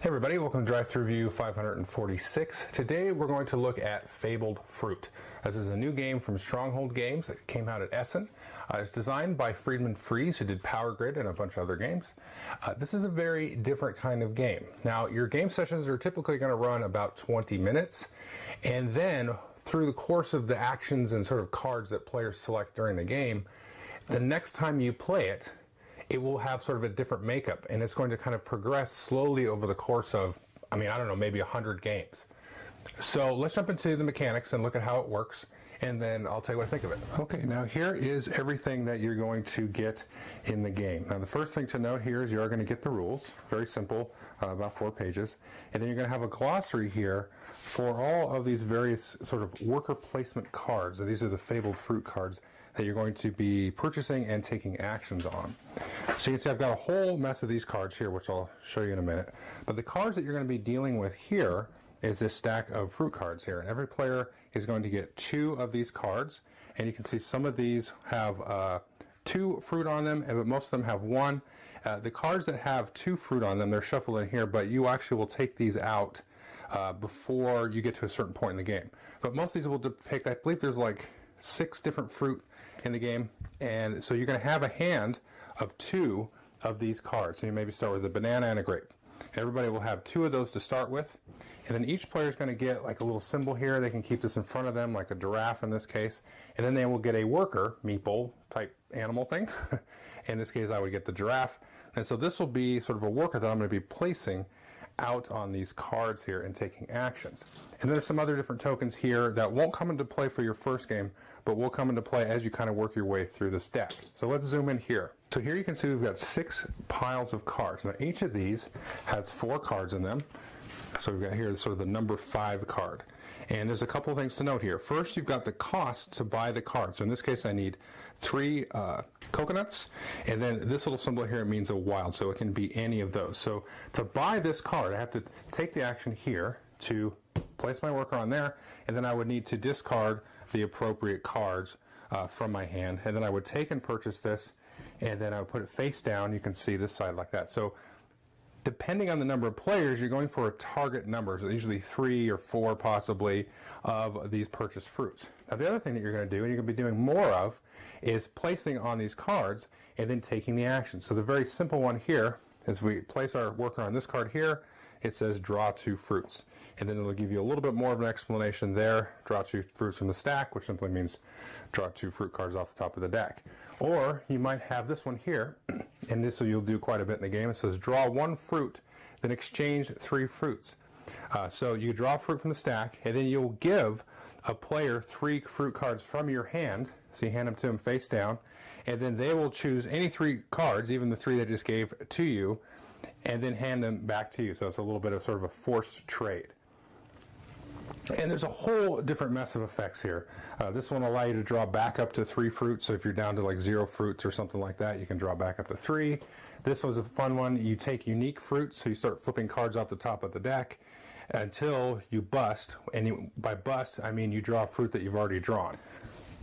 Hey everybody, welcome to Drive Thru Review 546. Today we're going to look at Fabled Fruit. This is a new game from Stronghold Games that came out at Essen. It's designed by Friedman Freeze, who did Power Grid and a bunch of other games. This is a very different kind of game. Now, your game sessions are typically going to run about 20 minutes, and then through the course of the actions and sort of cards that players select during the game, the next time you play it, it will have sort of a different makeup, and it's going to kind of progress slowly over the course of, maybe 100 games. So let's jump into the mechanics and look at how it works, and then I'll tell you what I think of it. Okay, now here is everything that you're going to get in the game. Now the first thing to note here is you are going to get the rules. Very simple, about 4 pages. And then you're going to have a glossary here for all of these various sort of worker placement cards. So these are the Fabled Fruit cards that you're going to be purchasing and taking actions on. So you can see I've got a whole mess of these cards here, which I'll show you in a minute. But the cards that you're going to be dealing with here is this stack of fruit cards here. And every player is going to get 2 of these cards. And you can see some of these have 2 fruit on them, but most of them have 1. The cards that have 2 fruit on them, they're shuffled in here, but you actually will take these out before you get to a certain point in the game. But most of these will depict, I believe there's like 6 different fruit in the game, and so you're going to have a hand of 2 of these cards. So you maybe start with a banana and a grape. Everybody will have 2 of those to start with, and then each player is going to get like a little symbol here. They can keep this in front of them, like a giraffe in this case, and then they will get a worker, meeple type animal thing. In this case I would get the giraffe, and so this will be sort of a worker that I'm going to be placing out on these cards here and taking actions. And there's some other different tokens here that won't come into play for your first game, but will come into play as you kind of work your way through this deck. So let's zoom in here. So here you can see we've got 6 piles of cards. Now each of these has 4 cards in them. So we've got here sort of the number 5 card. And there's a couple of things to note here. First, you've got the cost to buy the card. So in this case I need 3 coconuts, and then this little symbol here means a wild, so it can be any of those. So to buy this card, I have to take the action here to place my worker on there, and then I would need to discard the appropriate cards from my hand, and then I would take and purchase this, and then I would put it face down. You can see this side like that. So depending on the number of players, you're going for a target number, so usually 3 or 4 possibly of these purchased fruits. Now the other thing that you're going to do, and you're going to be doing more of, is placing on these cards and then taking the action. So the very simple one here is we place our worker on this card here. It says draw 2 fruits, and then it'll give you a little bit more of an explanation there. Draw 2 fruits from the stack, which simply means draw 2 fruit cards off the top of the deck. Or you might have this one here, and this you'll do quite a bit in the game. It says draw 1 fruit, then exchange 3 fruits. So you draw fruit from the stack, and then you'll give a player 3 fruit cards from your hand. So you hand them to them face down, and then they will choose any 3 cards, even the 3 they just gave to you, and then hand them back to you. So it's a little bit of sort of a forced trade. And there's a whole different mess of effects here. This one will allow you to draw back up to 3 fruits. So if you're down to like 0 fruits or something like that, you can draw back up to 3. This was a fun one. You take unique fruits, so you start flipping cards off the top of the deck until you bust. And by bust, I mean you draw a fruit that you've already drawn.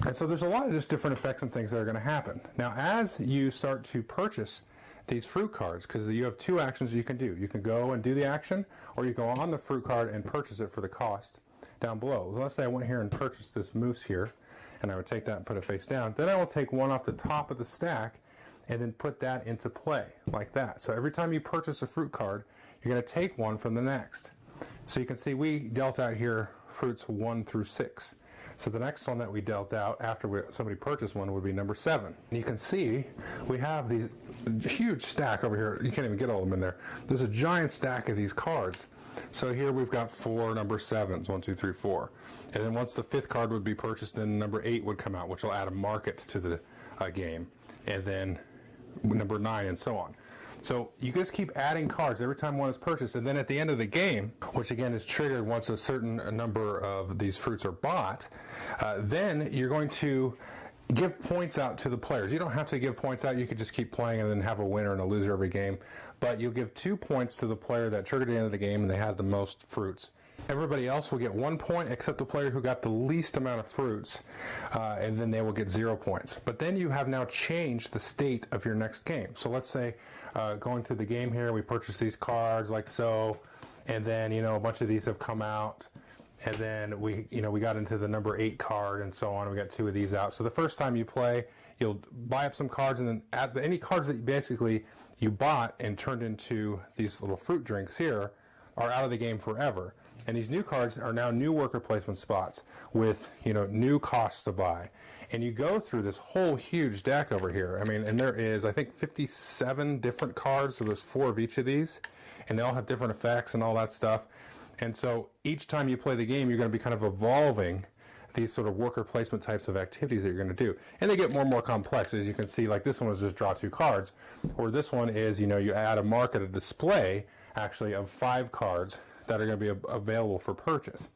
And so there's a lot of just different effects and things that are going to happen. Now as you start to purchase these fruit cards, because you have 2 actions you can do. You can go and do the action, or you go on the fruit card and purchase it for the cost down below. So let's say I went here and purchased this moose here, and I would take that and put it face down. Then I will take one off the top of the stack and then put that into play like that. So every time you purchase a fruit card, you're going to take one from the next. So you can see we dealt out here fruits 1 through 6. So the next one that we dealt out after somebody purchased one would be number 7. And you can see we have these huge stack over here. You can't even get all of them in there. There's a giant stack of these cards. So here we've got 4 number 7s, 1, 2, 3, 4. And then once the 5th card would be purchased, then number 8 would come out, which will add a market to the game. And then number 9 and so on. So you just keep adding cards every time one is purchased, and then at the end of the game, which again is triggered once a certain number of these fruits are bought, then you're going to give points out to the players. You don't have to give points out. You could just keep playing and then have a winner and a loser every game. But you'll give 2 points to the player that triggered the end of the game and they had the most fruits. Everybody else will get 1 point except the player who got the least amount of fruits, and then they will get 0 points. But then you have now changed the state of your next game. So let's say going through the game here, we purchase these cards like so. and then a bunch of these have come out, and then we got into the number 8 card and so on. We got 2 of these out. So the first time you play, you'll buy up some cards, and then add any cards that basically you bought and turned into these little fruit drinks here are out of the game forever. And these new cards are now new worker placement spots with new costs to buy. And you go through this whole huge deck over here. I mean, and there is, I think, 57 different cards, so there's 4 of each of these, and they all have different effects and all that stuff. And so each time you play the game, you're going to be kind of evolving these sort of worker placement types of activities that you're going to do. And they get more and more complex. As you can see, like this one was just draw 2 cards, or this one is, you add a mark at a display, actually, of 5 cards that are going to be available for purchase.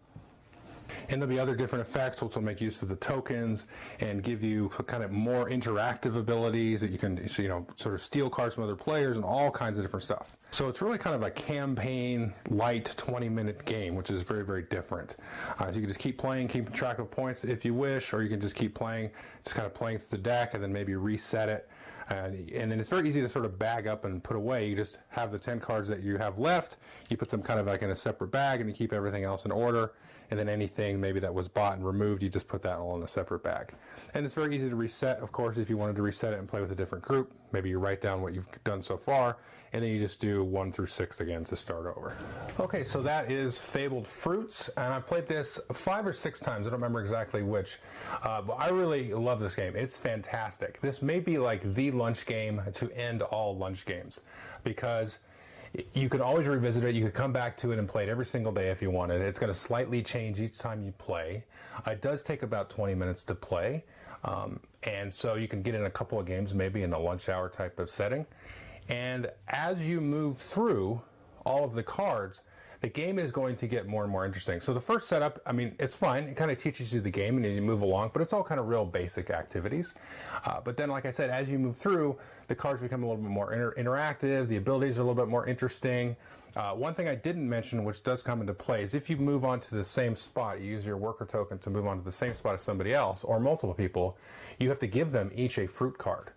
And there'll be other different effects which will make use of the tokens and give you kind of more interactive abilities that you can, sort of steal cards from other players and all kinds of different stuff. So it's really kind of a campaign light 20-minute game, which is very, very different. So you can just keep playing, keep track of points if you wish, or you can just keep playing, just kind of playing through the deck and then maybe reset it. And then it's very easy to sort of bag up and put away. You just have the 10 cards that you have left, you put them kind of like in a separate bag, and you keep everything else in order. And then anything maybe that was bought and removed, you just put that all in a separate bag. And it's very easy to reset, of course, if you wanted to reset it and play with a different group. Maybe you write down what you've done so far, and then you just do 1 through 6 again to start over. Okay, so that is Fabled Fruits, and I played this 5 or 6 times. I don't remember exactly which, but I really love this game. It's fantastic. This may be like the lunch game to end all lunch games, because you could always revisit it. You could come back to it and play it every single day if you wanted. It's going to slightly change each time you play. It does take about 20 minutes to play, and so you can get in a couple of games maybe in a lunch hour type of setting. And as you move through all of the cards, the game is going to get more and more interesting. So the first setup, I mean, it's fine. It kind of teaches you the game and you move along, but it's all kind of real basic activities. But then, like I said, as you move through, the cards become a little bit more interactive. The abilities are a little bit more interesting. One thing I didn't mention, which does come into play, is if you move on to the same spot, you use your worker token to move on to the same spot as somebody else or multiple people, you have to give them each a fruit card.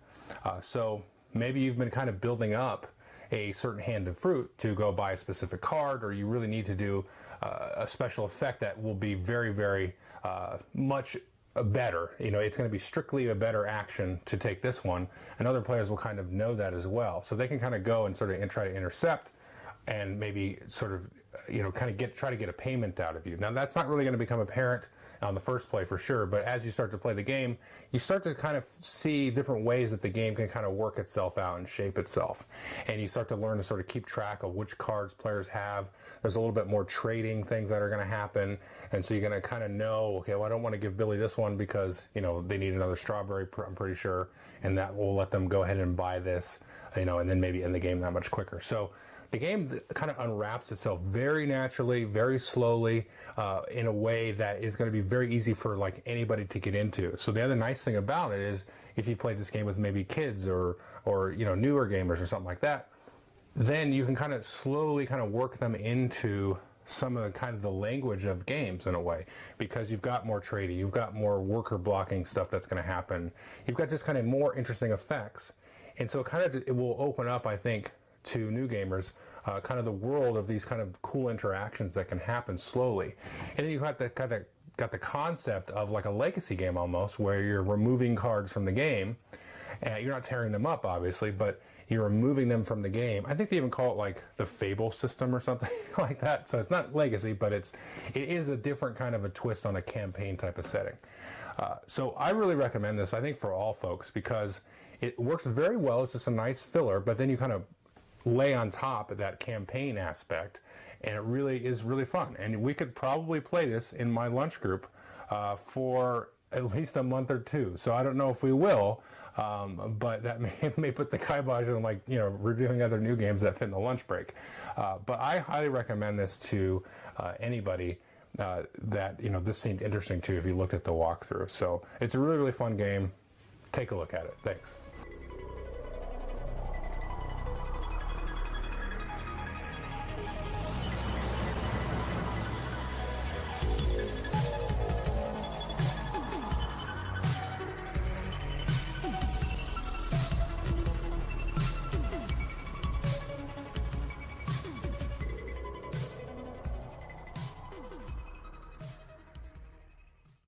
So maybe you've been kind of building up a certain hand of fruit to go buy a specific card, or you really need to do a special effect that will be very, very much better. It's going to be strictly a better action to take this one, and other players will kind of know that as well. So they can kind of go and sort of try to intercept and maybe sort of kind of try to get a payment out of you. Now that's not really going to become apparent on the first play for sure, but as you start to play the game, you start to kind of see different ways that the game can kind of work itself out and shape itself. And you start to learn to sort of keep track of which cards players have. There's a little bit more trading things that are going to happen, and so you're going to kind of know, okay, well, I don't want to give Billy this one because they need another strawberry, I'm pretty sure, and that will let them go ahead and buy this, and then maybe end the game that much quicker. So the game kind of unwraps itself very naturally, very slowly, in a way that is going to be very easy for like anybody to get into. So the other nice thing about it is if you play this game with maybe kids or newer gamers or something like that, then you can kind of slowly kind of work them into some of the kind of the language of games in a way, because you've got more trading, you've got more worker blocking stuff that's going to happen, you've got just kind of more interesting effects, and so it will open up, I think, to new gamers, kind of the world of these kind of cool interactions that can happen slowly. And then you've got the concept of like a legacy game almost, where you're removing cards from the game, and you're not tearing them up obviously, but you're removing them from the game. I think they even call it like the Fable system or something like that. So it's not legacy, but it is a different kind of a twist on a campaign type of setting. So I really recommend this, I think, for all folks, because it works very well. It's just a nice filler, but then you kind of lay on top of that campaign aspect, and it really is really fun. And we could probably play this in my lunch group for at least a month or 2. So I don't know if we will, but that may put the kibosh on reviewing other new games that fit in the lunch break. But I highly recommend this to anybody that this seemed interesting to if you looked at the walkthrough. So it's a really, really fun game. Take a look at it. Thanks.